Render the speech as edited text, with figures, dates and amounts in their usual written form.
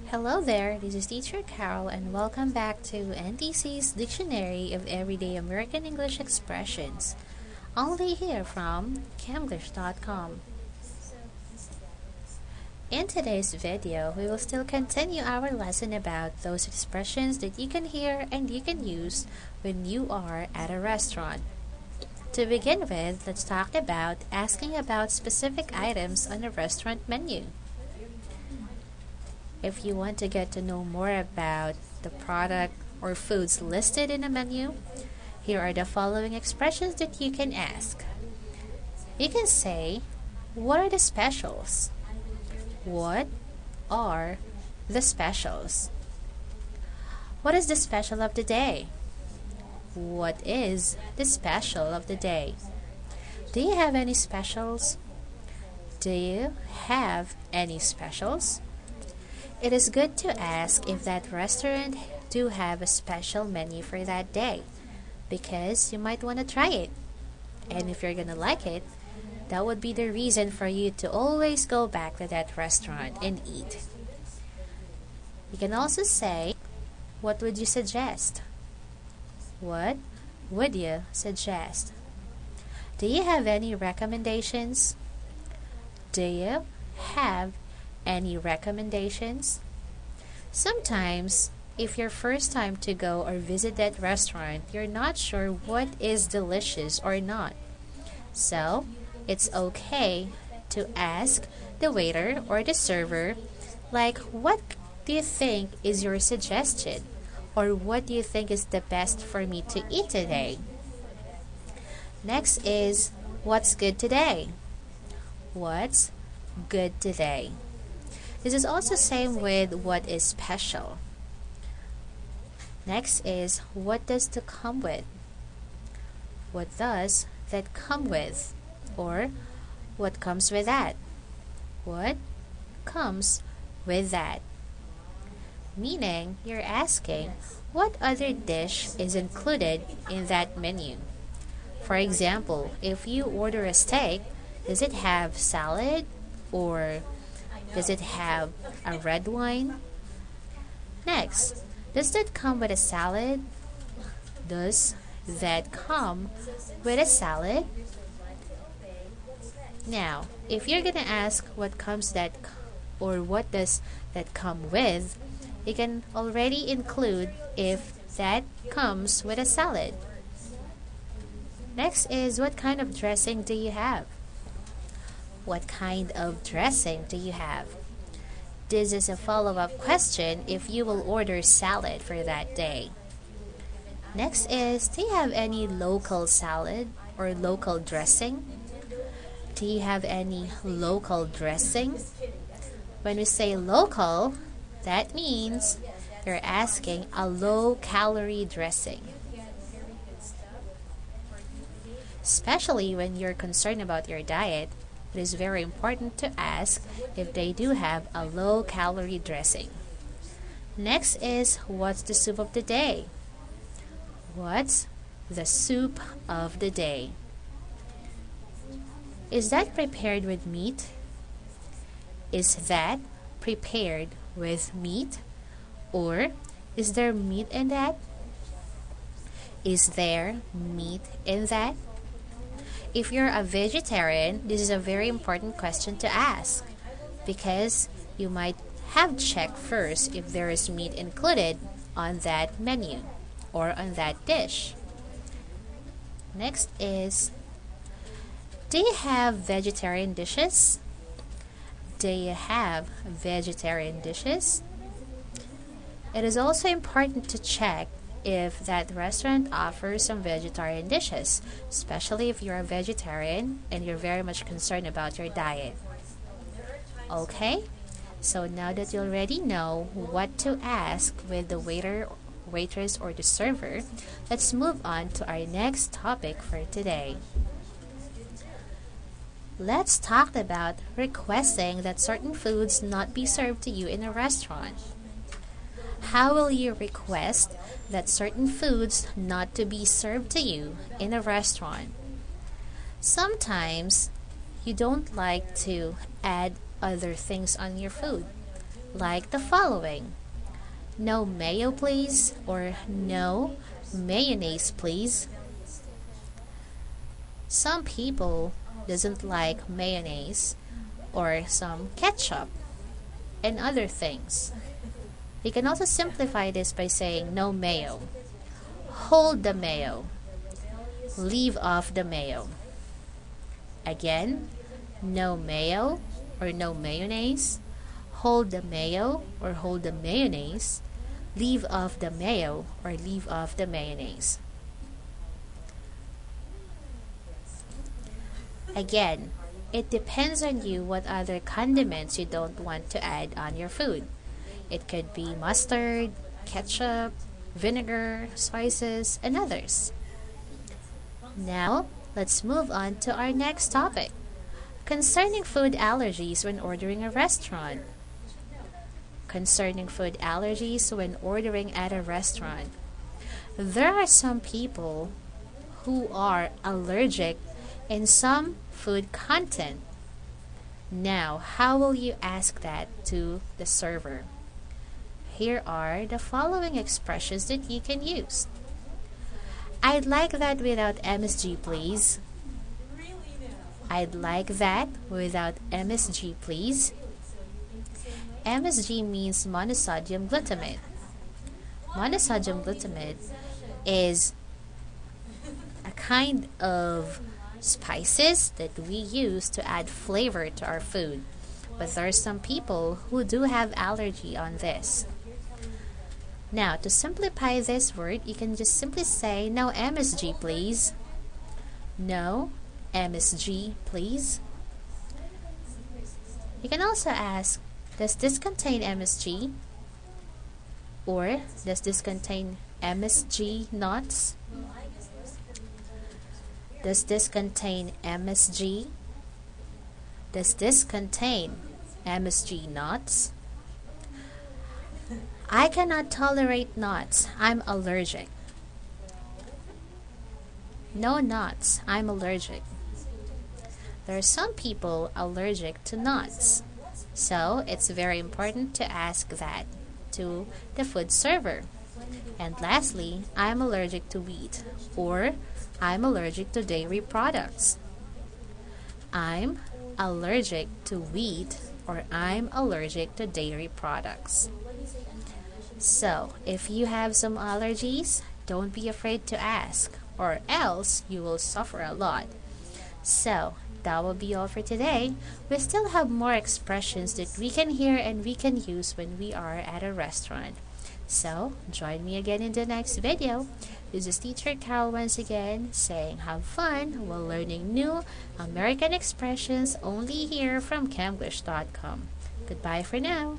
Hello there, this is Teacher Carol, and welcome back to NTC's Dictionary of Everyday American English Expressions, only here from Camglish.com. In today's video, we will still continue our lesson about those expressions that you can hear and you can use when you are at a restaurant. To begin with, let's talk about asking about specific items on a restaurant menu. If you want to get to know more about the product or foods listed in a menu, here are the following expressions that you can ask. You can say, what are the specials? What are the specials? What is the special of the day? What is the special of the day? Do you have any specials? Do you have any specials? It is good to ask if that restaurant do have a special menu for that day, because you might want to try it. And if you're gonna like it, that would be the reason for you to always go back to that restaurant and eat. You can also say, what would you suggest? What would you suggest? Do you have any recommendations? Do you have any recommendations? Sometimes, if your first time to go or visit that restaurant, you're not sure what is delicious or not. So, it's okay to ask the waiter or the server, like, what do you think is your suggestion? Or what do you think is the best for me to eat today? Next is, what's good today? What's good today? This is also same with what is special. Next is, what does that come with? What does that come with? Or what comes with that? What comes with that? Meaning, you're asking what other dish is included in that menu. For example, if you order a steak, does it have salad or does it have a red wine? Next, does that come with a salad? Does that come with a salad? Now, if you're gonna ask what comes that or what does that come with, you can already include if that comes with a salad. Next is, what kind of dressing do you have? What kind of dressing do you have? This is a follow-up question if you will order salad for that day. Next is, do you have any local salad or local dressing? Do you have any local dressing? When we say local, that means you're asking a low-calorie dressing. Especially when you're concerned about your diet, it is very important to ask if they do have a low-calorie dressing. Next is, what's the soup of the day? What's the soup of the day? Is that prepared with meat? Is that prepared with meat? Or is there meat in that? Is there meat in that? If you're a vegetarian, this is a very important question to ask, because you might have checked first if there is meat included on that menu or on that dish. Next is, do you have vegetarian dishes? Do you have vegetarian dishes? It is also important to check if that restaurant offers some vegetarian dishes, especially if you're a vegetarian and you're very much concerned about your diet. Okay, so now that you already know what to ask with the waiter, waitress, or the server, let's move on to our next topic for today. Let's talk about requesting that certain foods not be served to you in a restaurant. How will you request that certain foods not to be served to you in a restaurant? Sometimes you don't like to add other things on your food. like the following: no mayo, please, or no mayonnaise, please. Some people doesn't like mayonnaise or some ketchup and other things. You can also simplify this by saying no mayo, hold the mayo, leave off the mayo. Again, no mayo or no mayonnaise, hold the mayo or hold the mayonnaise, leave off the mayo or leave off the mayonnaise. Again, it depends on you what other condiments you don't want to add on your food. It could be mustard, ketchup, vinegar, spices, and others. Now, let's move on to our next topic concerning food allergies when ordering a restaurant. Concerning food allergies when ordering at a restaurant. There are some people who are allergic in some food content. Now, how will you ask that to the server? Here are the following expressions that you can use. I'd like that without MSG, please. I'd like that without MSG, please. MSG means monosodium glutamate. Monosodium glutamate is a kind of spices that we use to add flavor to our food. But there are some people who do have allergy on this. Now, to simplify this word, you can just simply say no MSG, please. No MSG, please. You can also ask, does this contain MSG? Or does this contain MSG nuts? Does this contain MSG? Does this contain MSG nuts? I cannot tolerate nuts. I'm allergic. No nuts. I'm allergic. There are some people allergic to nuts. So it's very important to ask that to the food server. And lastly, I'm allergic to wheat, or I'm allergic to dairy products. I'm allergic to wheat, or I'm allergic to dairy products. So, if you have some allergies, don't be afraid to ask, or else you will suffer a lot. So, that will be all for today. We still have more expressions that we can hear and we can use when we are at a restaurant. So, join me again in the next video. This is Teacher Carol once again saying have fun while learning new American expressions only here from Camglish.com. Goodbye for now.